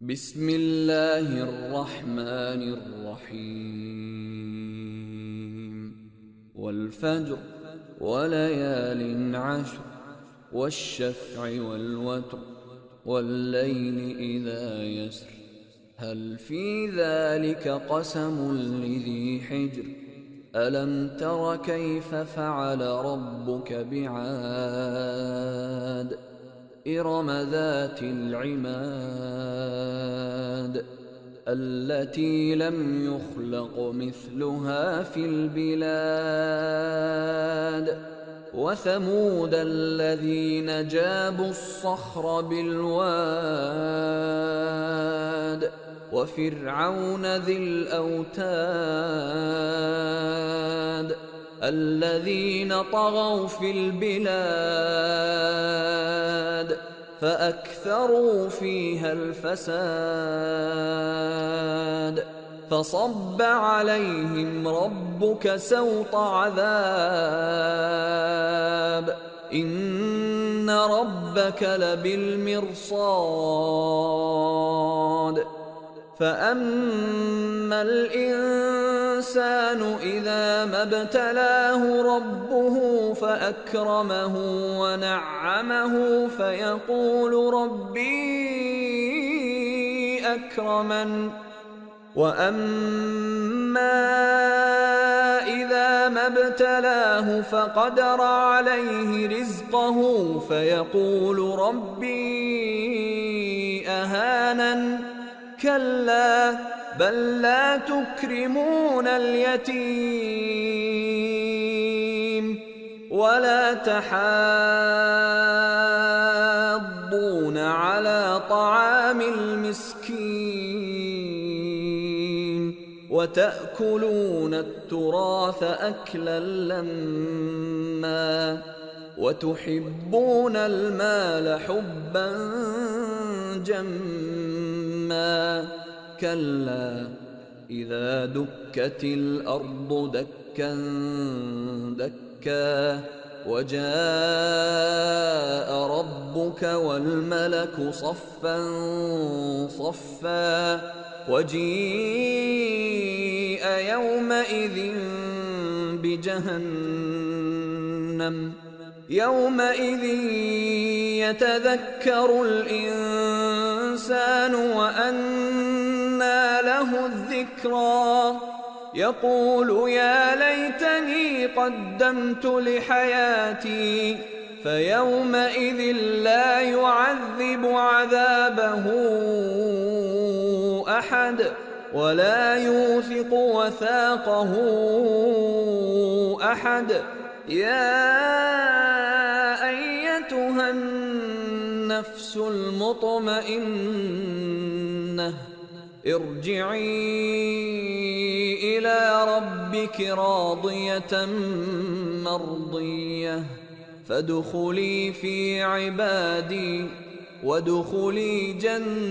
بسم الله الرحمن الرحيم والفجر وليال عشر والشفع والوتر والليل إذا يسر هل في ذلك قسم لذي حجر ألم تر كيف فعل ربك بعاد إرم ذات العماد التي لم يخلق مثلها في البلاد وثمود الذين جابوا الصخر بالواد وفرعون ذي الأوتاد الذين طغوا في البلاد فأكثروا فيها الفساد فصب عليهم ربك سوط عذاب إن ربك لبالمرصاد فأما الإنسان إذا ما ابتلاه ربه فأكرمه ونعمه فيقول ربي أكرمن وأما إذا ما ابتلاه فقدر عليه رزقه فيقول ربي أهانن كلا بل لا تكرمون اليتيم ولا تحاضون على طعام المسكين وتأكلون التراث أكلا لما وتحبون المال حبا جما كلا إذا دكت الأرض دكا دكا وجاء ربك والملك صفا صفا وجيء يومئذ بجهنم يومئذ يتذكر الإنسان وأنى له الذكرى يقول يا ليتني قدمت لحياتي فيومئذ لا يعذب عذابه أحد ولا يوثق وثاقه أحد يا أيتها النفس المطمئنة ارجعي إلى ربك راضية مرضية فادخلي في عبادي وادخلي جنتي.